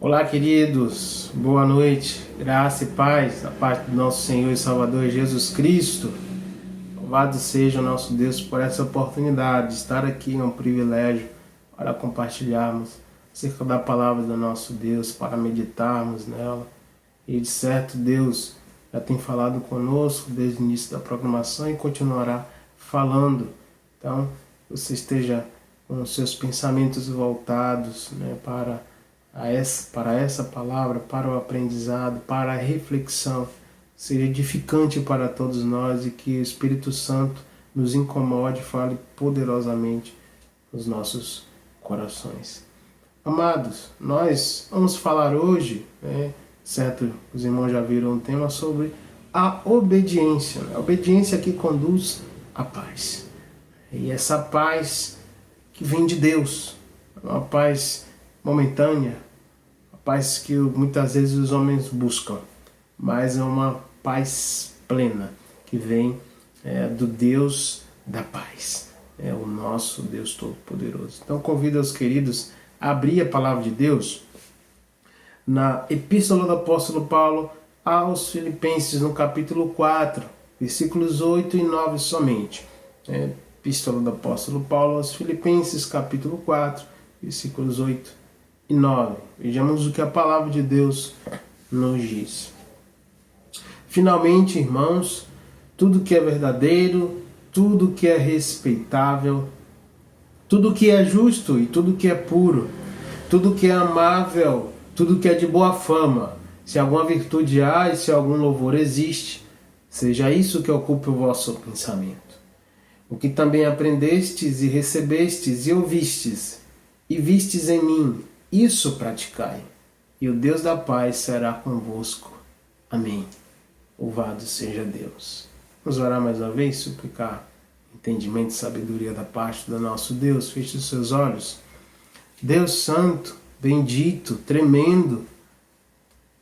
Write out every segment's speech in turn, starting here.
Olá, queridos, boa noite, graça e paz da parte do nosso Senhor e Salvador Jesus Cristo. Louvado seja o nosso Deus por essa oportunidade de estar aqui, é um privilégio para compartilharmos acerca da palavra do nosso Deus, para meditarmos nela. E de certo, Deus já tem falado conosco desde o início da programação e continuará falando. Então, você esteja com os seus pensamentos voltados, para essa palavra, para o aprendizado, para a reflexão, seja edificante para todos nós e que o Espírito Santo nos incomode e fale poderosamente nos nossos corações. Amados, nós vamos falar hoje, certo? Os irmãos já viram um tema sobre a obediência, a obediência que conduz à paz. E essa paz que vem de Deus, uma paz momentânea, paz que muitas vezes os homens buscam, mas é uma paz plena que vem do Deus da paz, é o nosso Deus Todo-Poderoso. Então convido os queridos a abrir a palavra de Deus na Epístola do Apóstolo Paulo aos Filipenses, no capítulo 4, versículos 8 e 9 somente. Epístola do Apóstolo Paulo aos Filipenses, capítulo 4, versículos 8 e 9. Vejamos o que a palavra de Deus nos diz. Finalmente, irmãos, tudo que é verdadeiro, tudo que é respeitável, tudo que é justo e tudo que é puro, tudo que é amável, tudo que é de boa fama, se alguma virtude há e se algum louvor existe, seja isso que ocupe o vosso pensamento. O que também aprendestes e recebestes e ouvistes e vistes em mim, isso praticai, e o Deus da paz será convosco. Amém. Louvado seja Deus. Vamos orar mais uma vez, suplicar entendimento e sabedoria da parte do nosso Deus. Feche os seus olhos. Deus santo, bendito, tremendo,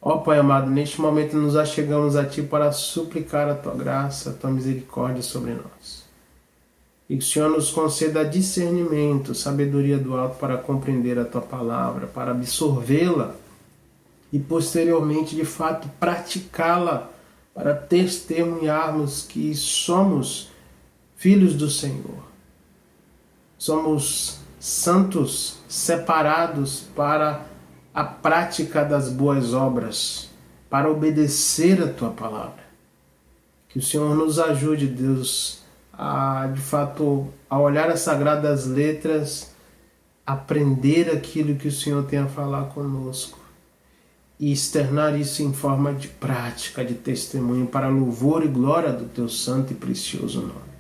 ó Pai amado, neste momento nos achegamos a Ti para suplicar a Tua graça, a Tua misericórdia sobre nós. E que o Senhor nos conceda discernimento, sabedoria do alto para compreender a Tua palavra, para absorvê-la e posteriormente, de fato, praticá-la, para testemunharmos que somos filhos do Senhor. Somos santos, separados para a prática das boas obras, para obedecer a Tua palavra. Que o Senhor nos ajude, Deus, de fato, a olhar as sagradas letras, aprender aquilo que o Senhor tem a falar conosco e externar isso em forma de prática, de testemunho, para louvor e glória do Teu santo e precioso nome.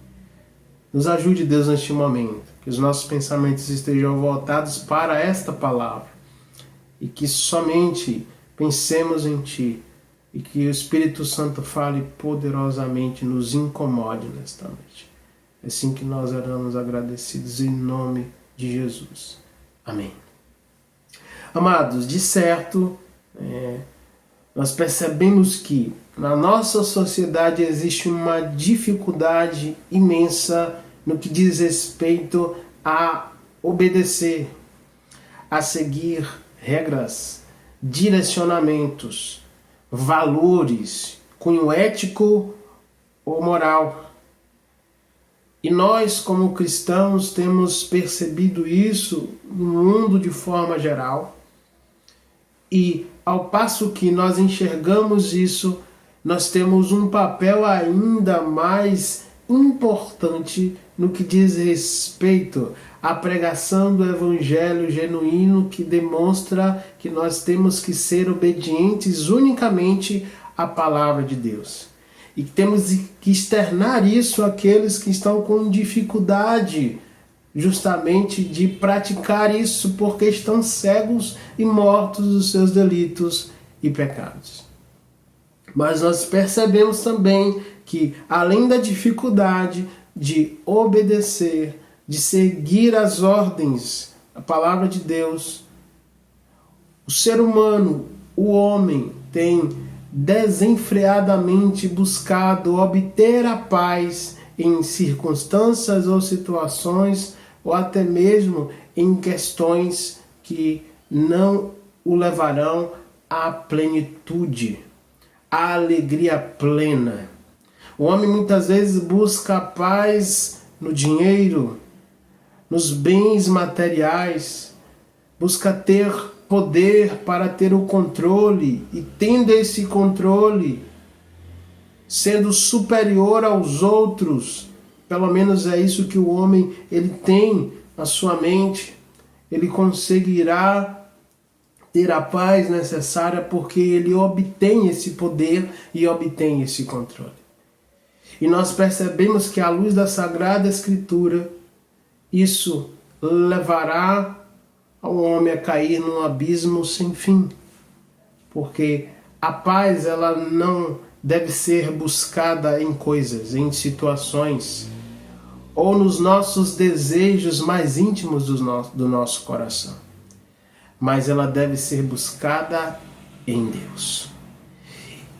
Nos ajude, Deus, neste momento, que os nossos pensamentos estejam voltados para esta palavra e que somente pensemos em Ti, e que o Espírito Santo fale poderosamente, nos incomode nesta noite. É assim que nós oramos agradecidos em nome de Jesus. Amém. Amados, de certo, nós percebemos que na nossa sociedade existe uma dificuldade imensa no que diz respeito a obedecer, a seguir regras, direcionamentos, valores, cunho ético ou moral. E nós, como cristãos, temos percebido isso no mundo de forma geral. E ao passo que nós enxergamos isso, nós temos um papel ainda mais importante no que diz respeito à pregação do Evangelho genuíno, que demonstra que nós temos que ser obedientes unicamente à palavra de Deus. E temos que externar isso àqueles que estão com dificuldade justamente de praticar isso, porque estão cegos e mortos dos seus delitos e pecados. Mas nós percebemos também que, além da dificuldade de obedecer, de seguir as ordens, a palavra de Deus, o ser humano, o homem, tem desenfreadamente buscado obter a paz em circunstâncias ou situações, ou até mesmo em questões que não o levarão à plenitude, à alegria plena. O homem muitas vezes busca a paz no dinheiro, nos bens materiais, busca ter poder para ter o controle, e tendo esse controle, sendo superior aos outros, pelo menos é isso que o homem ele tem na sua mente, ele conseguirá ter a paz necessária porque ele obtém esse poder e obtém esse controle. E nós percebemos que à luz da Sagrada Escritura, isso levará ao homem a cair num abismo sem fim. Porque a paz ela não deve ser buscada em coisas, em situações, ou nos nossos desejos mais íntimos do nosso coração. Mas ela deve ser buscada em Deus.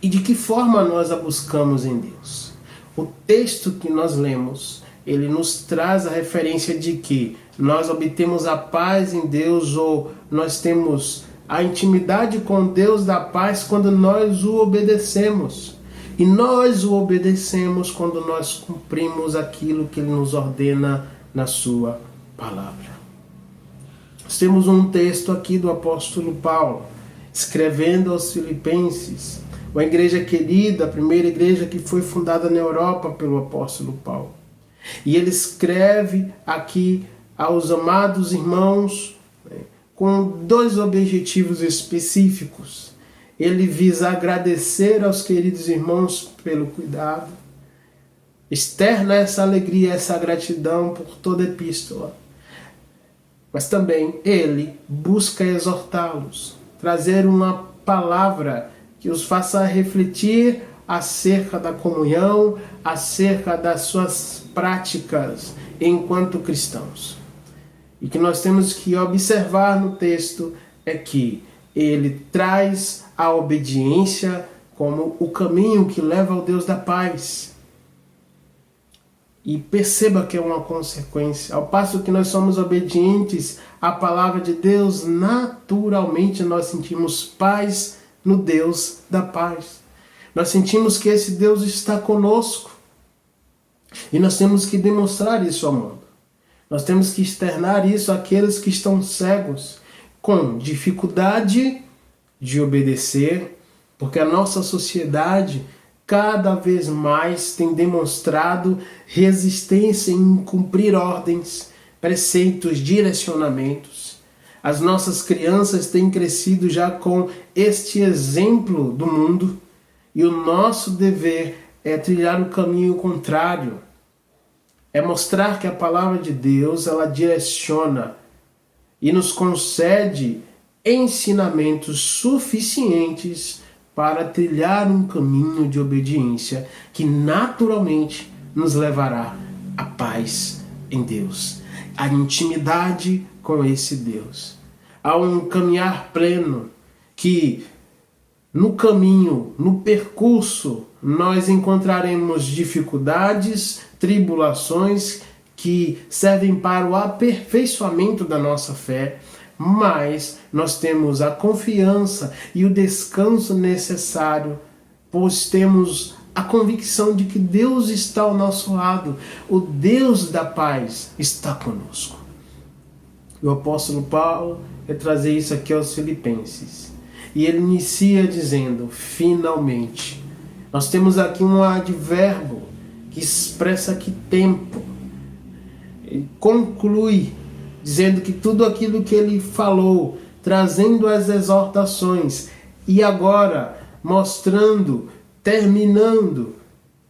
E de que forma nós a buscamos em Deus? O texto que nós lemos, ele nos traz a referência de que nós obtemos a paz em Deus, ou nós temos a intimidade com Deus da paz quando nós o obedecemos. E nós o obedecemos quando nós cumprimos aquilo que Ele nos ordena na sua palavra. Nós temos um texto aqui do apóstolo Paulo, escrevendo aos Filipenses, uma igreja querida, a primeira igreja que foi fundada na Europa pelo apóstolo Paulo. E ele escreve aqui aos amados irmãos, com dois objetivos específicos. Ele visa agradecer aos queridos irmãos pelo cuidado, externa essa alegria, essa gratidão por toda a epístola. Mas também ele busca exortá-los, trazer uma palavra que os faça refletir acerca da comunhão, acerca das suas práticas enquanto cristãos. E que nós temos que observar no texto é que ele traz a obediência como o caminho que leva ao Deus da paz. E perceba que é uma consequência. Ao passo que nós somos obedientes à palavra de Deus, naturalmente nós sentimos paz no Deus da paz. Nós sentimos que esse Deus está conosco. E nós temos que demonstrar isso ao mundo. Nós temos que externar isso àqueles que estão cegos, com dificuldade de obedecer, porque a nossa sociedade cada vez mais tem demonstrado resistência em cumprir ordens, preceitos, direcionamentos. As nossas crianças têm crescido já com este exemplo do mundo, e o nosso dever é trilhar o caminho contrário. É mostrar que a palavra de Deus, ela direciona e nos concede ensinamentos suficientes para trilhar um caminho de obediência que naturalmente nos levará à paz em Deus, à intimidade com esse Deus, a um caminhar pleno que no caminho, no percurso, nós encontraremos dificuldades, tribulações que servem para o aperfeiçoamento da nossa fé, mas nós temos a confiança e o descanso necessário, pois temos a convicção de que Deus está ao nosso lado, o Deus da paz está conosco. O apóstolo Paulo vai trazer isso aqui aos Filipenses. E ele inicia dizendo, finalmente. Nós temos aqui um advérbio que expressa que tempo. Ele conclui dizendo que tudo aquilo que ele falou, trazendo as exortações, e agora mostrando, terminando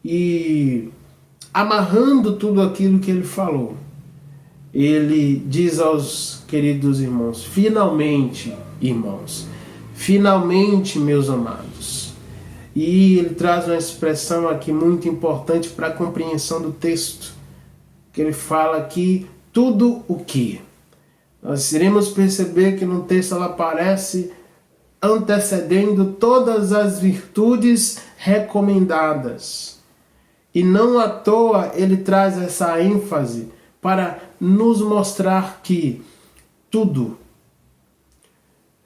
e amarrando tudo aquilo que ele falou. Ele diz aos queridos irmãos, finalmente, irmãos, finalmente, meus amados. E ele traz uma expressão aqui muito importante para a compreensão do texto, que ele fala aqui, tudo o que. Nós iremos perceber que no texto ela aparece antecedendo todas as virtudes recomendadas. E não à toa ele traz essa ênfase para nos mostrar que tudo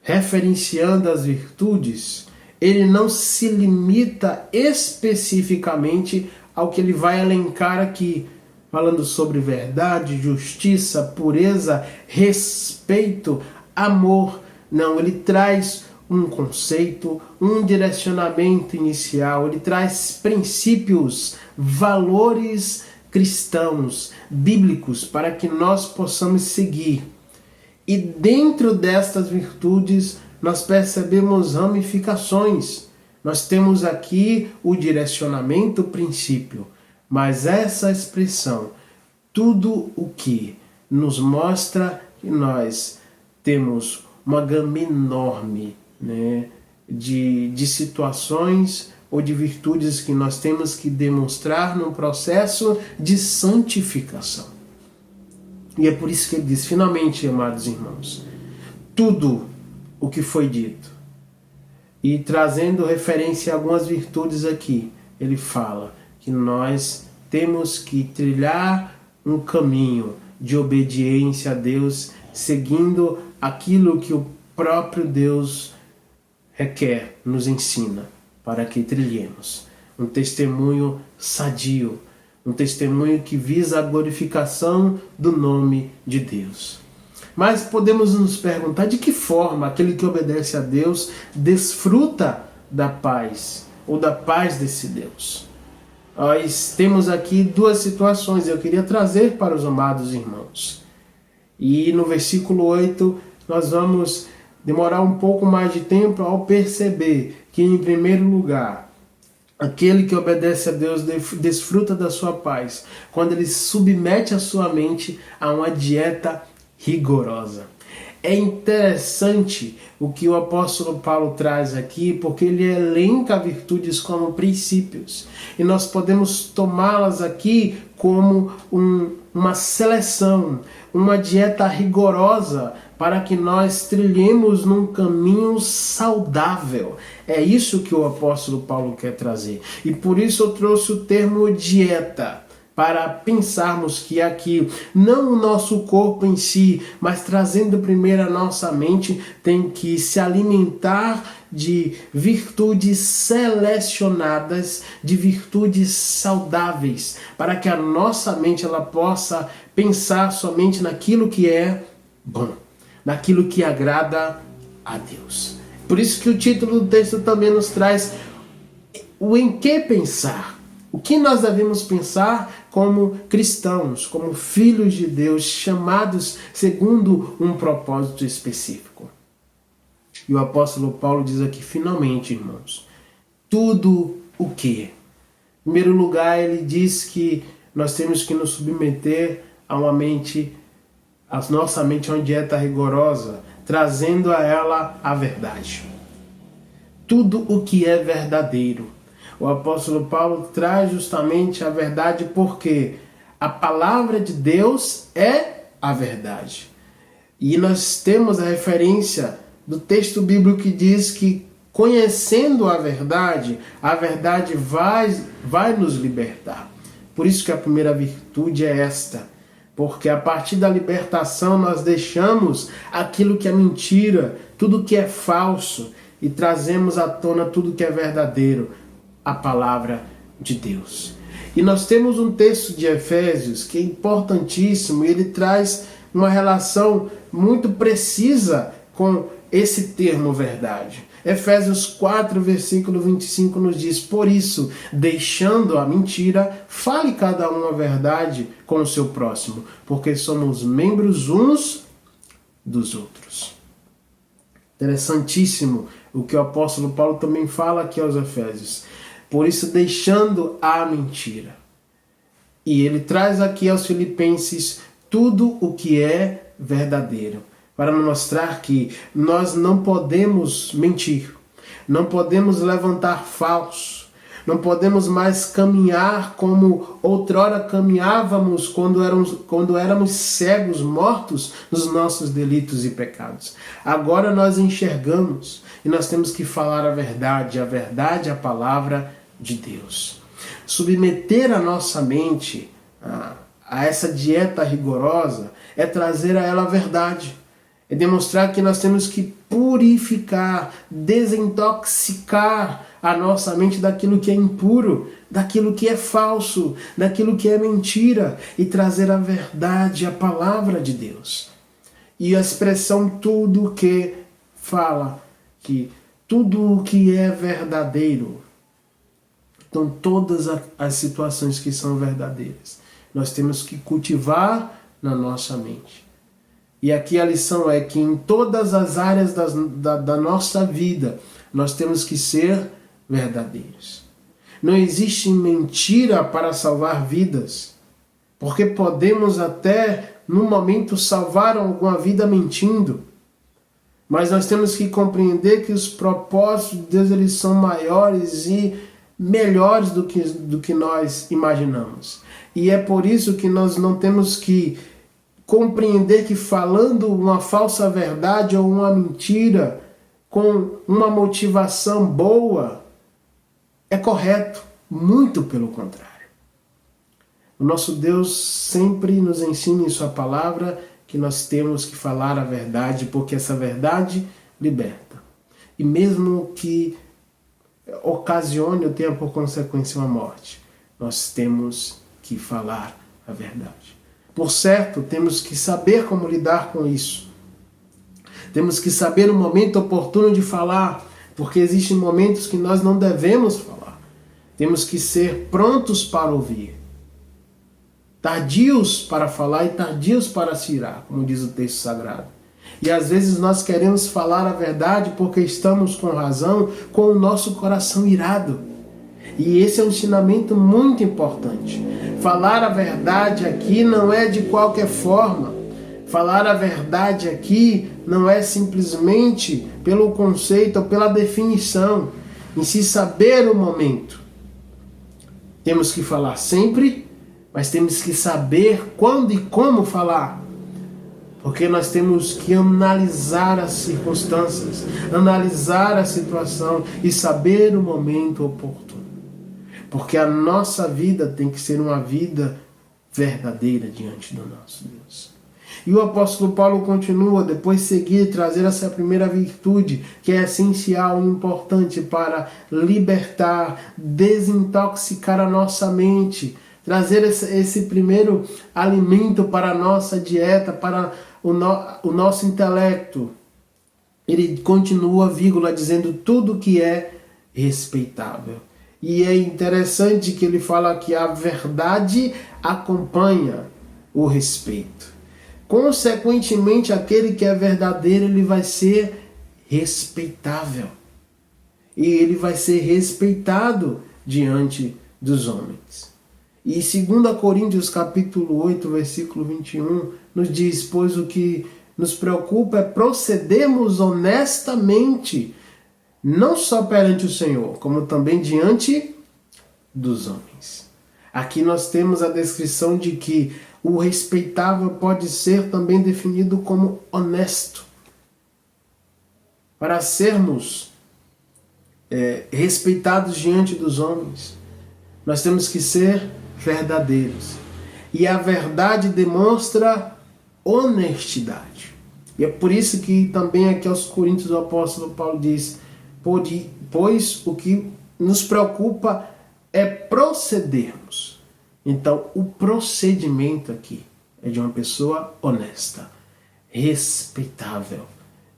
referenciando as virtudes, ele não se limita especificamente ao que ele vai elencar aqui, falando sobre verdade, justiça, pureza, respeito, amor. Não, ele traz um conceito, um direcionamento inicial, ele traz princípios, valores cristãos, bíblicos, para que nós possamos seguir. E dentro destas virtudes, nós percebemos ramificações. Nós temos aqui o direcionamento, o princípio, mas essa expressão, tudo o que nos mostra que nós temos uma gama enorme, né, de situações ou de virtudes que nós temos que demonstrar num processo de santificação. E é por isso que ele diz, finalmente, amados irmãos, tudo o que foi dito, e trazendo referência a algumas virtudes aqui, ele fala que nós temos que trilhar um caminho de obediência a Deus, seguindo aquilo que o próprio Deus requer, nos ensina, para que trilhemos. Um testemunho sadio, um testemunho que visa a glorificação do nome de Deus. Mas podemos nos perguntar de que forma aquele que obedece a Deus desfruta da paz, ou da paz desse Deus. Nós temos aqui duas situações, eu queria trazer para os amados irmãos. E no versículo 8, nós vamos demorar um pouco mais de tempo ao perceber que, em primeiro lugar, aquele que obedece a Deus desfruta da sua paz quando ele submete a sua mente a uma dieta rigorosa. É interessante o que o apóstolo Paulo traz aqui, porque ele elenca virtudes como princípios. E nós podemos tomá-las aqui como uma seleção, uma dieta rigorosa para que nós trilhemos num caminho saudável. É isso que o apóstolo Paulo quer trazer. E por isso eu trouxe o termo dieta, para pensarmos que aqui, não o nosso corpo em si, mas trazendo primeiro a nossa mente, tem que se alimentar de virtudes selecionadas, de virtudes saudáveis, para que a nossa mente ela possa pensar somente naquilo que é bom, naquilo que agrada a Deus. Por isso que o título do texto também nos traz o em que pensar. O que nós devemos pensar como cristãos, como filhos de Deus, chamados segundo um propósito específico. E o apóstolo Paulo diz aqui, finalmente, irmãos, tudo o que? Em primeiro lugar, ele diz que nós temos que nos submeter a nossa mente a uma dieta rigorosa, trazendo a ela a verdade. Tudo o que é verdadeiro. O apóstolo Paulo traz justamente a verdade porque a palavra de Deus é a verdade. E nós temos a referência do texto bíblico que diz que conhecendo a verdade vai nos libertar. Por isso que a primeira virtude é esta. Porque a partir da libertação nós deixamos aquilo que é mentira, tudo que é falso e trazemos à tona tudo que é verdadeiro. A palavra de Deus. E nós temos um texto de Efésios que é importantíssimo e ele traz uma relação muito precisa com esse termo verdade. Efésios 4, versículo 25 nos diz, por isso, deixando a mentira, fale cada um a verdade com o seu próximo, porque somos membros uns dos outros. Interessantíssimo o que o apóstolo Paulo também fala aqui aos Efésios. Por isso, deixando a mentira. E ele traz aqui aos Filipenses tudo o que é verdadeiro, para mostrar que nós não podemos mentir, não podemos levantar falso, não podemos mais caminhar como outrora caminhávamos quando éramos cegos, mortos nos nossos delitos e pecados. Agora nós enxergamos e nós temos que falar a verdade, a palavra de Deus. Submeter a nossa mente a essa dieta rigorosa é trazer a ela a verdade. É demonstrar que nós temos que purificar, desintoxicar a nossa mente daquilo que é impuro, daquilo que é falso, daquilo que é mentira e trazer a verdade, a palavra de Deus. E a expressão tudo que fala, que tudo o que é verdadeiro. Então todas as situações que são verdadeiras, nós temos que cultivar na nossa mente. E aqui a lição é que em todas as áreas da nossa vida, nós temos que ser verdadeiros. Não existe mentira para salvar vidas, porque podemos até, no momento, salvar alguma vida mentindo. Mas nós temos que compreender que os propósitos de Deus eles são maiores e melhores do que nós imaginamos. E é por isso que nós não temos que compreender que falando uma falsa verdade ou uma mentira com uma motivação boa é correto. Muito pelo contrário. O nosso Deus sempre nos ensina em sua palavra que nós temos que falar a verdade, porque essa verdade liberta. E mesmo que ocasione ou tenha por consequência uma morte, nós temos que falar a verdade. Por certo, temos que saber como lidar com isso. Temos que saber o momento oportuno de falar, porque existem momentos que nós não devemos falar. Temos que ser prontos para ouvir. Tardios para falar e tardios para se irar, como diz o texto sagrado. E às vezes nós queremos falar a verdade porque estamos com razão, com o nosso coração irado. E esse é um ensinamento muito importante. Falar a verdade aqui não é de qualquer forma. Falar a verdade aqui não é simplesmente pelo conceito ou pela definição, em se saber o momento. Temos que falar sempre, mas temos que saber quando e como falar. Porque nós temos que analisar as circunstâncias, analisar a situação e saber o momento oportuno. Porque a nossa vida tem que ser uma vida verdadeira diante do nosso Deus. E o apóstolo Paulo continua, depois de seguir e trazer essa primeira virtude, que é essencial e importante para libertar, desintoxicar a nossa mente, trazer esse primeiro alimento para a nossa dieta, para o nosso intelecto. Ele continua, vírgula, dizendo tudo que é respeitável. E é interessante que ele fala que a verdade acompanha o respeito. Consequentemente, aquele que é verdadeiro, ele vai ser respeitável. E ele vai ser respeitado diante dos homens. E 2 Coríntios capítulo 8, versículo 21, nos diz, pois o que nos preocupa é procedermos honestamente, não só perante o Senhor, como também diante dos homens. Aqui nós temos a descrição de que o respeitável pode ser também definido como honesto. Para sermos respeitados diante dos homens, nós temos que ser verdadeiros. E a verdade demonstra honestidade. E é por isso que também aqui aos Coríntios o apóstolo Paulo diz, pois o que nos preocupa é procedermos. Então, o procedimento aqui é de uma pessoa honesta, respeitável,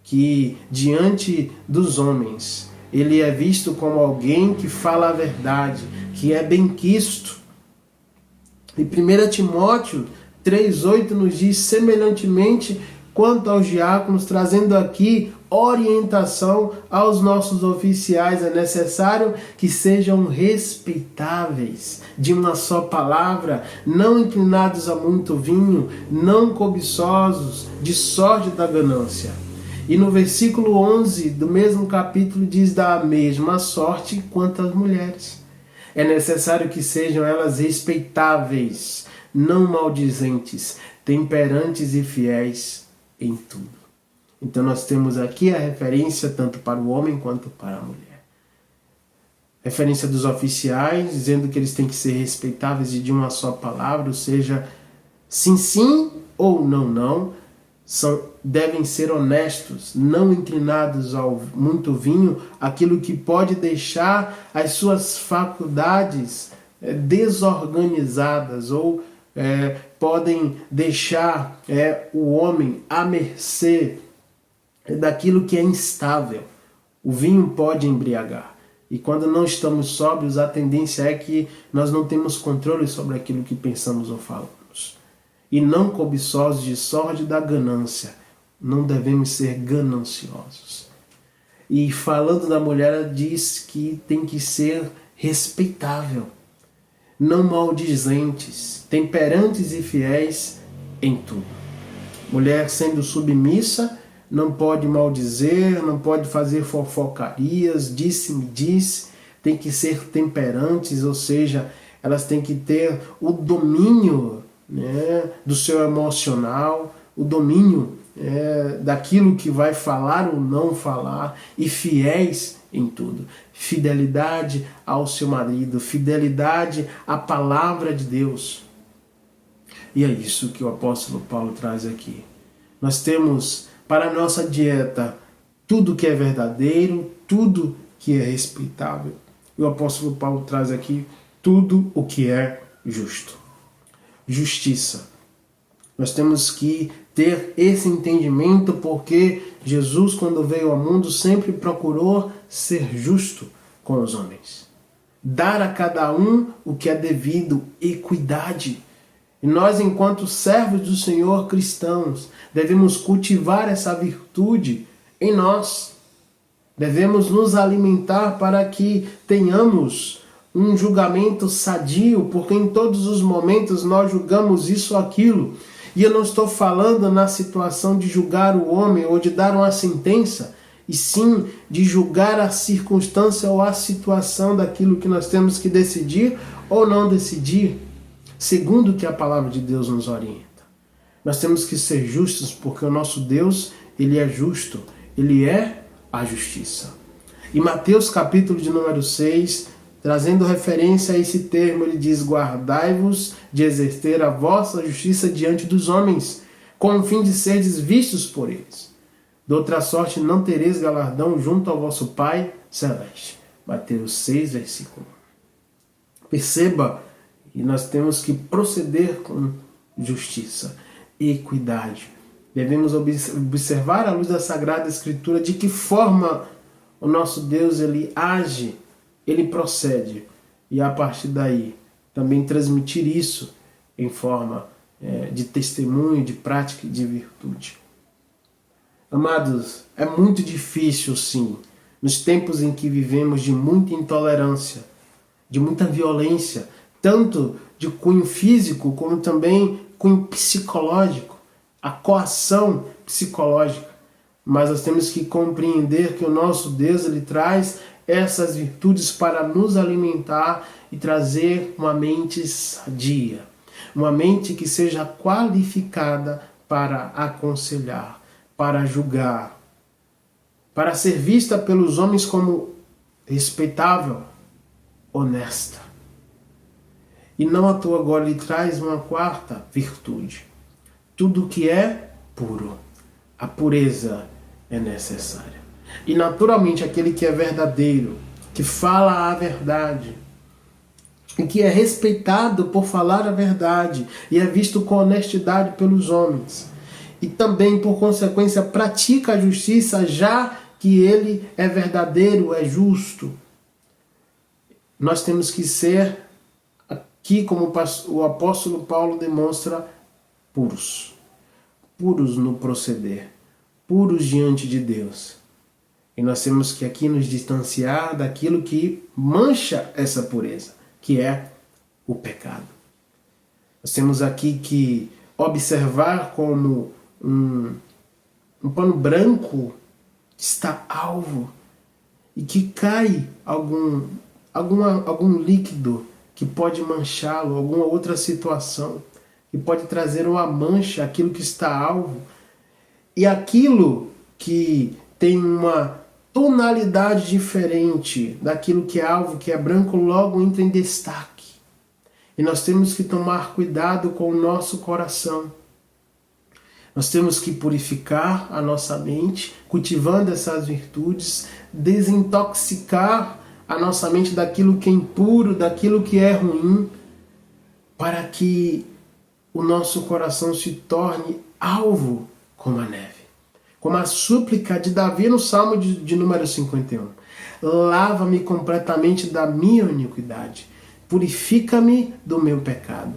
que diante dos homens ele é visto como alguém que fala a verdade, que é benquisto. E 1 Timóteo 3,8 nos diz semelhantemente quanto aos diáconos, trazendo aqui orientação aos nossos oficiais, é necessário que sejam respeitáveis, de uma só palavra, não inclinados a muito vinho, não cobiçosos de sorte da ganância. E no versículo 11 do mesmo capítulo diz da mesma sorte quanto as mulheres. É necessário que sejam elas respeitáveis, não maldizentes, temperantes e fiéis em tudo. Então nós temos aqui a referência tanto para o homem quanto para a mulher. Referência dos oficiais, dizendo que eles têm que ser respeitáveis e de uma só palavra, ou seja, sim, sim ou não, não. devem ser honestos, não inclinados ao muito vinho, aquilo que pode deixar as suas faculdades desorganizadas ou podem deixar o homem à mercê daquilo que é instável. O vinho pode embriagar. E quando não estamos sóbrios, a tendência é que nós não temos controle sobre aquilo que pensamos ou falamos. E não cobiçosos de sorte da ganância. Não devemos ser gananciosos. E falando da mulher, ela diz que tem que ser respeitável, não maldizentes, temperantes e fiéis em tudo. Mulher sendo submissa, não pode maldizer, não pode fazer fofocarias, disse-me disse, tem que ser temperantes, ou seja, elas têm que ter o domínio, né, do seu emocional, o domínio daquilo que vai falar ou não falar, e fiéis em tudo. Fidelidade ao seu marido, fidelidade à palavra de Deus. E é isso que o apóstolo Paulo traz aqui. Nós temos para a nossa dieta tudo que é verdadeiro, tudo que é respeitável. E o apóstolo Paulo traz aqui tudo o que é justo. Justiça. Nós temos que ter esse entendimento porque Jesus, quando veio ao mundo, sempre procurou ser justo com os homens. Dar a cada um o que é devido, equidade. E nós, enquanto servos do Senhor cristãos, devemos cultivar essa virtude em nós. Devemos nos alimentar para que tenhamos um julgamento sadio, porque em todos os momentos nós julgamos isso ou aquilo. E eu não estou falando na situação de julgar o homem ou de dar uma sentença, e sim de julgar a circunstância ou a situação daquilo que nós temos que decidir ou não decidir, segundo o que a palavra de Deus nos orienta. Nós temos que ser justos porque o nosso Deus, Ele é justo, Ele é a justiça. Em Mateus capítulo de número 6, trazendo referência a esse termo, ele diz: guardai-vos de exercer a vossa justiça diante dos homens, com o fim de serdes vistos por eles. De outra sorte não tereis galardão junto ao vosso Pai celeste. Mateus 6, versículo 1. Perceba, e nós temos que proceder com justiça e equidade. Devemos observar à luz da Sagrada Escritura de que forma o nosso Deus ele age, ele procede, e a partir daí também transmitir isso em forma de testemunho, de prática e de virtude. Amados, é muito difícil, sim, nos tempos em que vivemos de muita intolerância, de muita violência, tanto de cunho físico como também cunho psicológico, a coação psicológica. Mas nós temos que compreender que o nosso Deus ele traz essas virtudes para nos alimentar e trazer uma mente sadia, uma mente que seja qualificada para aconselhar, para julgar, para ser vista pelos homens como respeitável, honesta. E não à toa agora ele traz uma quarta virtude. Tudo que é puro, a pureza é necessária. E naturalmente aquele que é verdadeiro, que fala a verdade, e que é respeitado por falar a verdade, e é visto com honestidade pelos homens, e também por consequência pratica a justiça, já que ele é verdadeiro, é justo. Nós temos que ser, aqui como o apóstolo Paulo demonstra, puros. Puros no proceder, puros diante de Deus. E nós temos que aqui nos distanciar daquilo que mancha essa pureza, que é o pecado. Nós temos aqui que observar como um pano branco que está alvo e que cai algum líquido que pode manchá-lo, alguma outra situação que pode trazer uma mancha àquilo que está alvo, e aquilo que tem uma tonalidade diferente daquilo que é alvo, que é branco, logo entra em destaque. E nós temos que tomar cuidado com o nosso coração. Nós temos que purificar a nossa mente, cultivando essas virtudes, desintoxicar a nossa mente daquilo que é impuro, daquilo que é ruim, para que o nosso coração se torne alvo como a neve. Como a súplica de Davi no Salmo de número 51. Lava-me completamente da minha iniquidade. Purifica-me do meu pecado.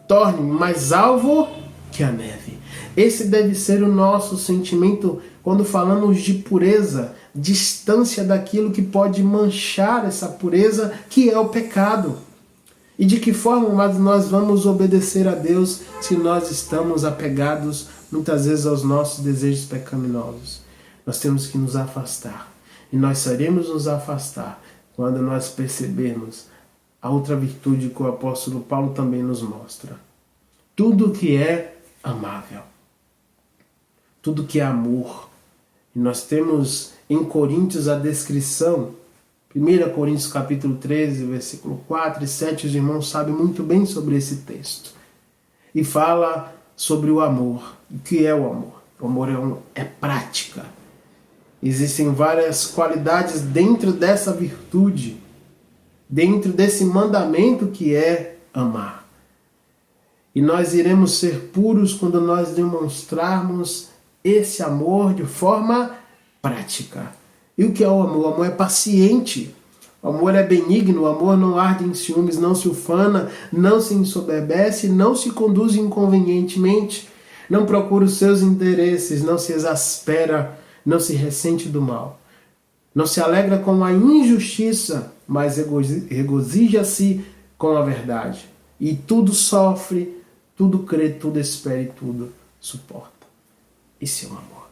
Torne-me mais alvo que a neve. Esse deve ser o nosso sentimento quando falamos de pureza, distância daquilo que pode manchar essa pureza, que é o pecado. E de que forma nós vamos obedecer a Deus se nós estamos apegados muitas vezes aos nossos desejos pecaminosos? Nós temos que nos afastar. E nós saremos nos afastar quando nós percebermos a outra virtude que o apóstolo Paulo também nos mostra. Tudo que é amável. Tudo que é amor. E nós temos em Coríntios a descrição, 1 Coríntios capítulo 13, versículo 4 e 7, os irmãos sabem muito bem sobre esse texto. E fala sobre o amor. O que é o amor? O amor é prática. Existem várias qualidades dentro dessa virtude, dentro desse mandamento que é amar. E nós iremos ser puros quando nós demonstrarmos esse amor de forma prática. E o que é o amor? O amor é paciente, o amor é benigno, o amor não arde em ciúmes, não se ufana, não se ensoberbece, não se conduz inconvenientemente, não procura os seus interesses, não se exaspera, não se ressente do mal. Não se alegra com a injustiça, mas regozija-se com a verdade. E tudo sofre, tudo crê, tudo espera e tudo suporta. Esse é o amor.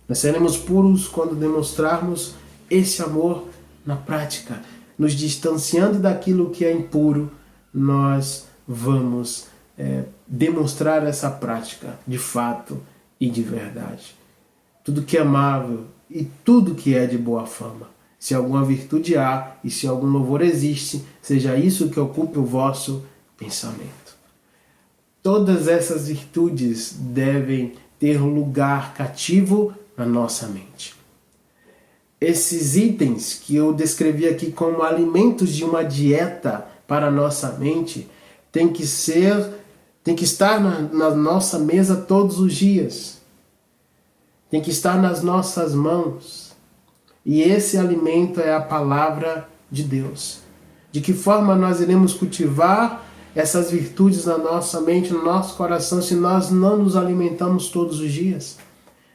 Nós seremos puros quando demonstrarmos esse amor na prática. Nos distanciando daquilo que é impuro, nós vamos demonstrar essa prática de fato e de verdade. Tudo que é amável e tudo que é de boa fama. Se alguma virtude há e se algum louvor existe, seja isso que ocupe o vosso pensamento. Todas essas virtudes devem ter lugar cativo na nossa mente. Esses itens que eu descrevi aqui como alimentos de uma dieta para a nossa mente tem que estar na nossa mesa todos os dias. Tem que estar nas nossas mãos. E esse alimento é a palavra de Deus. De que forma nós iremos cultivar essas virtudes na nossa mente, no nosso coração, se nós não nos alimentamos todos os dias?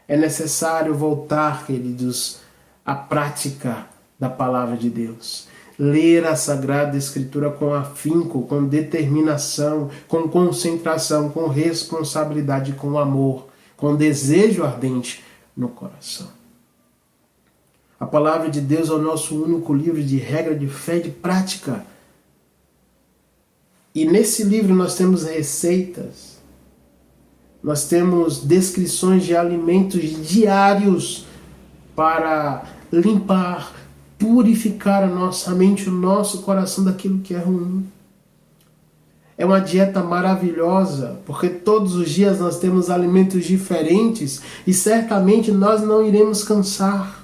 É necessário voltar, queridos, à prática da palavra de Deus. Ler a Sagrada Escritura com afinco, com determinação, com concentração, com responsabilidade, com amor, com desejo ardente no coração. A palavra de Deus é o nosso único livro de regra, de fé e de prática. E nesse livro nós temos receitas, nós temos descrições de alimentos diários para limpar, purificar a nossa mente, o nosso coração daquilo que é ruim. É uma dieta maravilhosa, porque todos os dias nós temos alimentos diferentes e certamente nós não iremos cansar.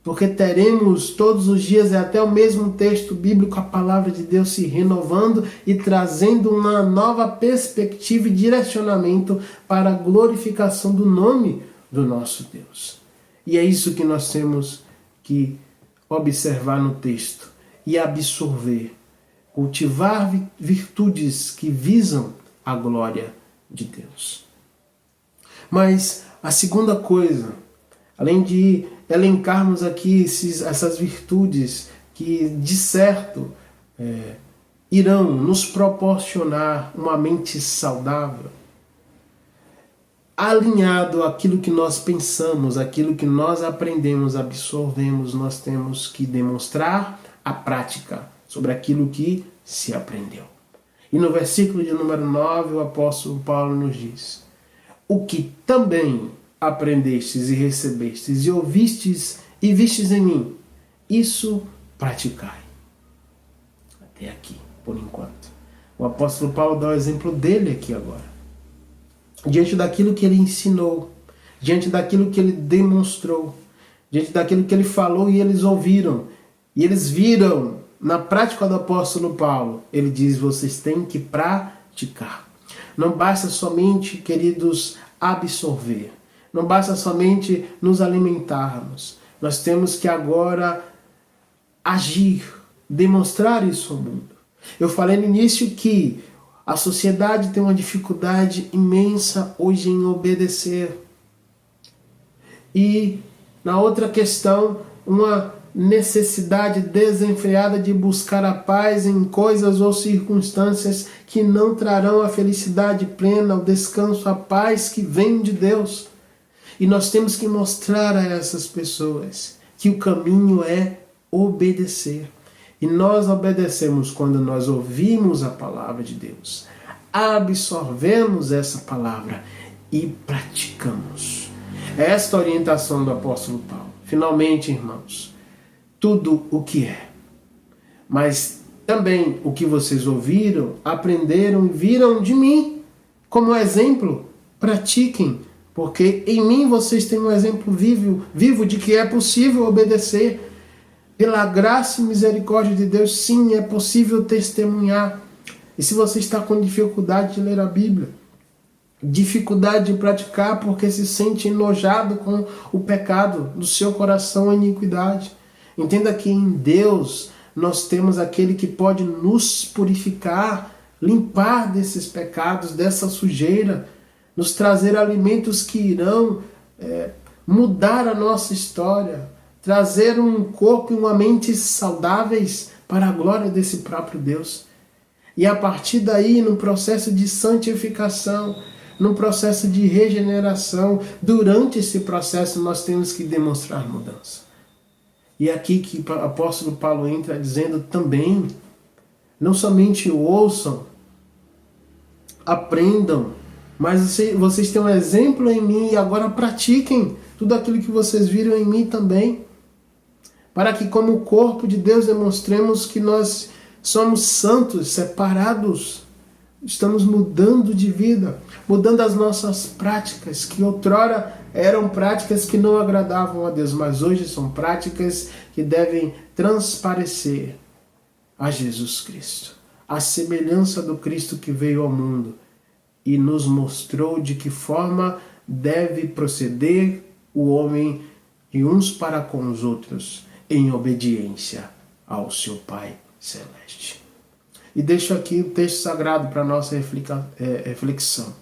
Porque teremos todos os dias, é até o mesmo texto bíblico, a palavra de Deus se renovando e trazendo uma nova perspectiva e direcionamento para a glorificação do nome do nosso Deus. E é isso que nós temos que observar no texto e absorver. Cultivar virtudes que visam a glória de Deus. Mas a segunda coisa, além de elencarmos aqui essas virtudes que, de certo, irão nos proporcionar uma mente saudável, alinhado àquilo que nós pensamos, aquilo que nós aprendemos, absorvemos, nós temos que demonstrar a prática sobre aquilo que se aprendeu. E no versículo de número 9, o apóstolo Paulo nos diz: o que também aprendestes e recebestes e ouvistes e vistes em mim, isso praticai. Até aqui, por enquanto. O apóstolo Paulo dá o exemplo dele aqui agora. diante daquilo que ele ensinou, diante daquilo que ele demonstrou, diante daquilo que ele falou e eles ouviram, e eles viram na prática do apóstolo Paulo. Ele diz: vocês têm que praticar. Não basta somente, queridos, absorver. Não basta somente nos alimentarmos. Nós temos que agora agir, demonstrar isso ao mundo. Eu falei no início que a sociedade tem uma dificuldade imensa hoje em obedecer. E na outra questão, uma necessidade desenfreada de buscar a paz em coisas ou circunstâncias que não trarão a felicidade plena, o descanso, a paz que vem de Deus. E nós temos que mostrar a essas pessoas que o caminho é obedecer. E nós obedecemos quando nós ouvimos a palavra de Deus, absorvemos essa palavra e praticamos. É esta a orientação do apóstolo Paulo. Finalmente, irmãos, tudo o que é, mas também o que vocês ouviram, aprenderam e viram de mim como exemplo, pratiquem, porque em mim vocês têm um exemplo vivo de que é possível obedecer. Pela graça e misericórdia de Deus, sim, é possível testemunhar. E se você está com dificuldade de ler a Bíblia, dificuldade de praticar porque se sente enojado com o pecado do seu coração, a iniquidade, entenda que em Deus nós temos aquele que pode nos purificar, limpar desses pecados, dessa sujeira, nos trazer alimentos que irão mudar a nossa história, trazer um corpo e uma mente saudáveis para a glória desse próprio Deus. E a partir daí, no processo de santificação, no processo de regeneração, durante esse processo nós temos que demonstrar mudança. E é aqui que o apóstolo Paulo entra dizendo também, não somente ouçam, aprendam, mas vocês têm um exemplo em mim e agora pratiquem tudo aquilo que vocês viram em mim também, para que como corpo de Deus demonstremos que nós somos santos, separados, estamos mudando de vida, mudando as nossas práticas, que outrora eram práticas que não agradavam a Deus, mas hoje são práticas que devem transparecer a Jesus Cristo, a semelhança do Cristo que veio ao mundo e nos mostrou de que forma deve proceder o homem e uns para com os outros, em obediência ao seu Pai Celeste. E deixo aqui o texto sagrado para a nossa reflexão.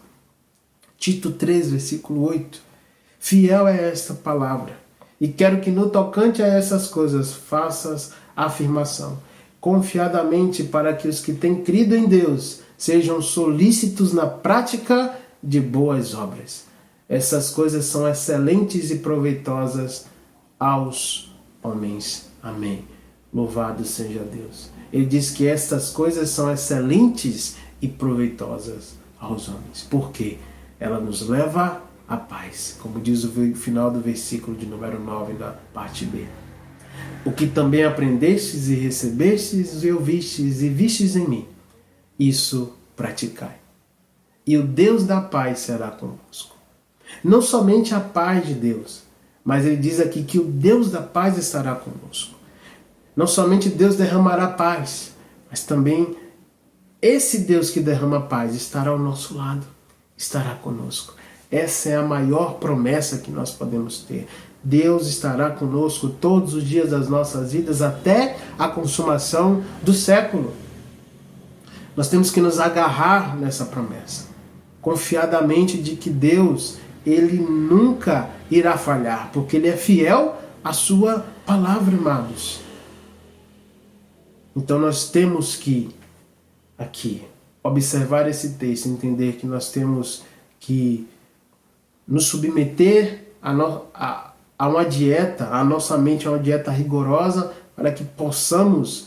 Tito 3, versículo 8. Fiel é esta palavra, e quero que no tocante a essas coisas faças a afirmação, confiadamente, para que os que têm crido em Deus sejam solícitos na prática de boas obras. Essas coisas são excelentes e proveitosas aos homens. Amém. Louvado seja Deus. Ele diz que estas coisas são excelentes e proveitosas aos homens. Por quê? Ela nos leva à paz, como diz o final do versículo de número 9 da parte B. O que também aprendestes e recebestes e ouvistes e vistes em mim, isso praticai. E o Deus da paz será convosco. Não somente a paz de Deus, mas ele diz aqui que o Deus da paz estará conosco. Não somente Deus derramará paz, mas também esse Deus que derrama paz estará ao nosso lado, estará conosco. Essa é a maior promessa que nós podemos ter. Deus estará conosco todos os dias das nossas vidas até a consumação do século. Nós temos que nos agarrar nessa promessa, confiadamente de que Deus, Ele nunca irá falhar, porque Ele é fiel à sua palavra, amados. Então nós temos que, aqui, observar esse texto, entender que nós temos que nos submeter a uma dieta, a nossa mente a uma dieta rigorosa, para que possamos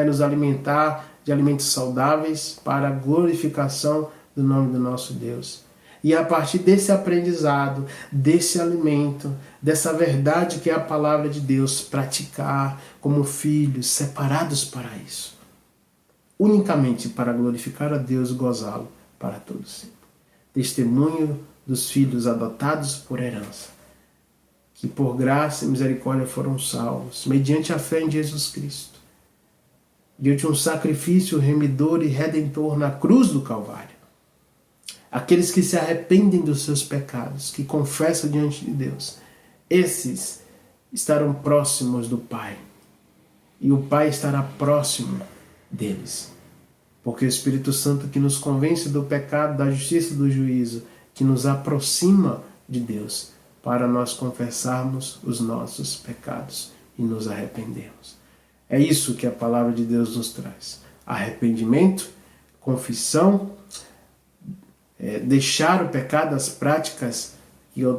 nos alimentar de alimentos saudáveis para a glorificação do nome do nosso Deus. E a partir desse aprendizado, desse alimento, dessa verdade que é a palavra de Deus, praticar como filhos, separados para isso. Unicamente para glorificar a Deus e gozá-lo para todo sempre. testemunho dos filhos adotados por herança, que por graça e misericórdia foram salvos, mediante a fé em Jesus Cristo, diante de um sacrifício remidor e redentor na cruz do Calvário. Aqueles que se arrependem dos seus pecados, que confessam diante de Deus, esses estarão próximos do Pai. E o Pai estará próximo deles. Porque o Espírito Santo que nos convence do pecado, da justiça e do juízo, que nos aproxima de Deus, para nós confessarmos os nossos pecados e nos arrependermos. É isso que a palavra de Deus nos traz. Arrependimento, confissão, deixar o pecado, as práticas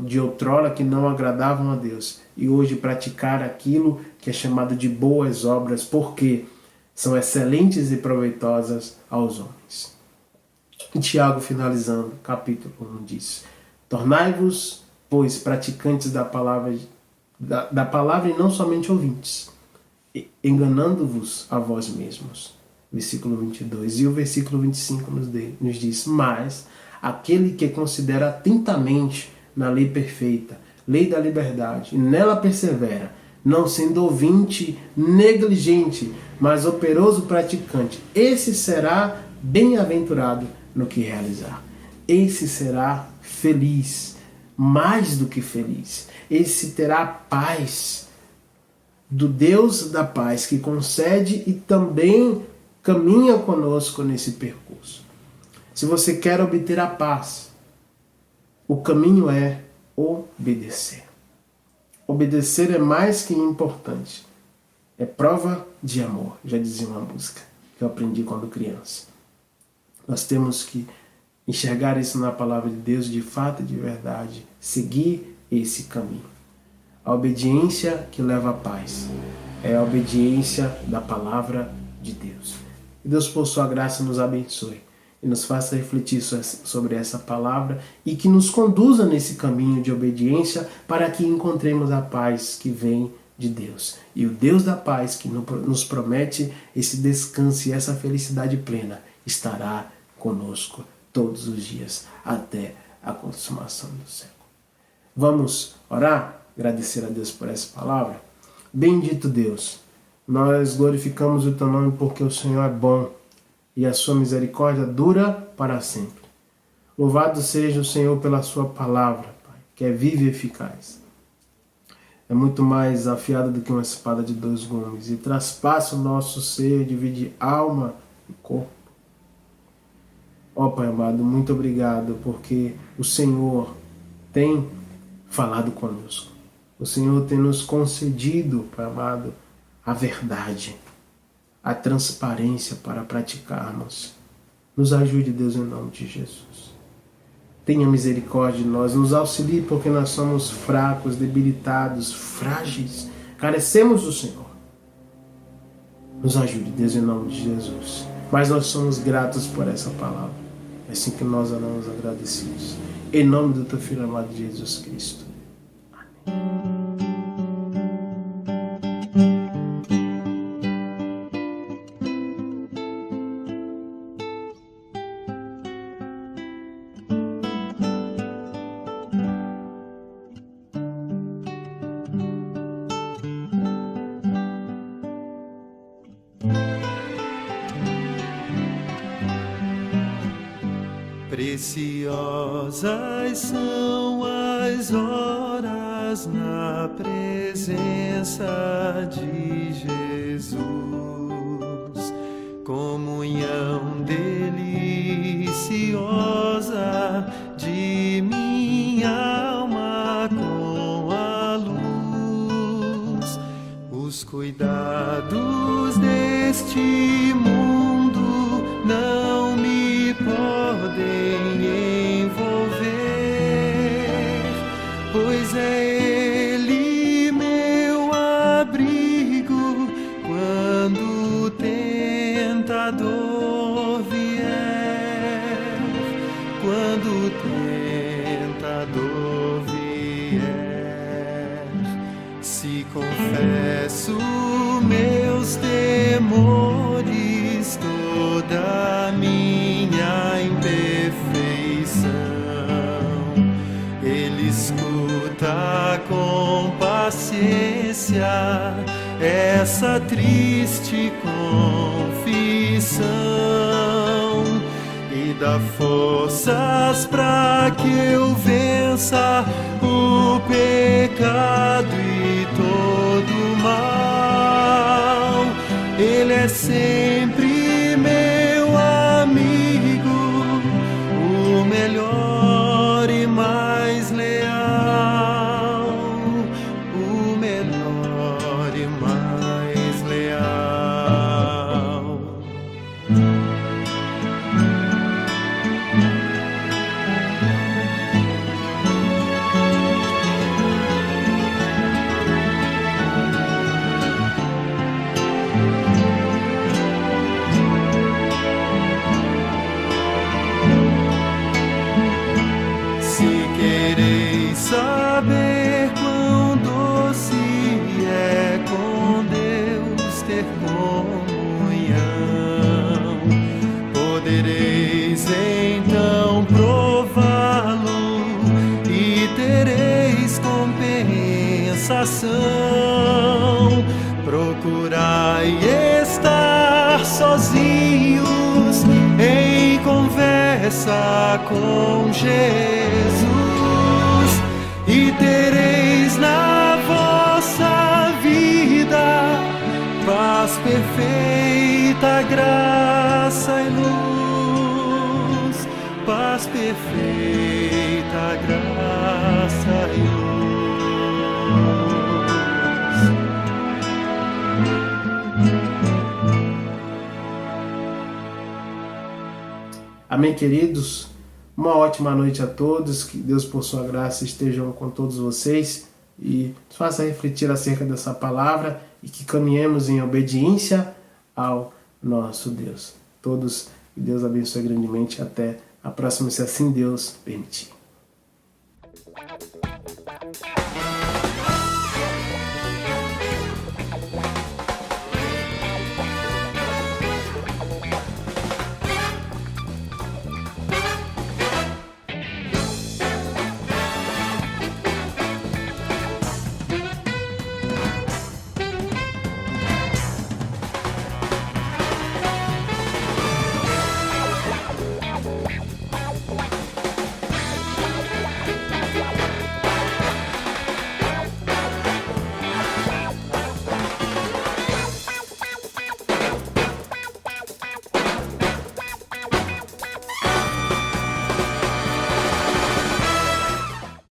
de outrora que não agradavam a Deus, e hoje praticar aquilo que é chamado de boas obras, porque são excelentes e proveitosas aos homens. E Tiago, finalizando, capítulo 1, diz: tornai-vos, pois, praticantes da palavra e não somente ouvintes, enganando-vos a vós mesmos. Versículo 22. E o versículo 25 nos diz: mas aquele que considera atentamente na lei perfeita, lei da liberdade, e nela persevera, não sendo ouvinte negligente, mas operoso praticante, esse será bem-aventurado no que realizar. Esse será feliz, mais do que feliz. Esse terá paz do Deus da paz, que concede e também caminha conosco nesse percurso. Se você quer obter a paz, o caminho é obedecer. Obedecer é mais que importante. É prova de amor, já dizia uma música que eu aprendi quando criança. Nós temos que enxergar isso na palavra de Deus de fato e de verdade, seguir esse caminho. A obediência que leva à paz é a obediência da palavra de Deus. Que Deus, por sua graça, nos abençoe e nos faça refletir sobre essa palavra e que nos conduza nesse caminho de obediência para que encontremos a paz que vem de Deus. E o Deus da paz que nos promete esse descanso e essa felicidade plena estará conosco todos os dias até a consumação do século. Vamos orar? Agradecer a Deus por essa palavra? Bendito Deus, nós glorificamos o teu nome porque o Senhor é bom e a sua misericórdia dura para sempre. Louvado seja o Senhor pela sua palavra, Pai, que é viva e eficaz. É muito mais afiada do que uma espada de 2 gumes e traspassa o nosso ser, divide alma e corpo. Ó Pai amado, muito obrigado porque o Senhor tem falado conosco. O Senhor tem nos concedido, Pai amado, a verdade, a transparência para praticarmos. Nos ajude, Deus, em nome de Jesus. Tenha misericórdia de nós, nos auxilie porque nós somos fracos, debilitados, frágeis, carecemos do Senhor. Nos ajude, Deus, em nome de Jesus. Mas nós somos gratos por essa palavra. É assim que nós oramos agradecidos. Em nome do teu Filho amado Jesus Cristo. Amém. Preciosas são as horas na presença de Jesus, comunhão deliciosa de minha alma com a luz, os cuidados deste mundo não me podem envolver, pois é Ele meu abrigo quando o tentador vier, quando o tentador vier. Se confesso meus temores, toda minha imperfeição, paciência essa triste confissão e dá forças para que eu vença o pecado e todo o mal. Ele é sempre meu amigo, o melhor e mais leal, o melhor e mais leal. Saber quão doce é com Deus ter comunhão, podereis então prová-lo e tereis compensação. Procurai estar sozinhos em conversa com Jesus e tereis na vossa vida paz perfeita, graça e luz, paz perfeita, graça e luz. Amém, queridos? Uma ótima noite a todos, que Deus por sua graça esteja com todos vocês e nos faça refletir acerca dessa palavra e que caminhemos em obediência ao nosso Deus. Todos, que Deus abençoe grandemente, até a próxima, se assim Deus permitir.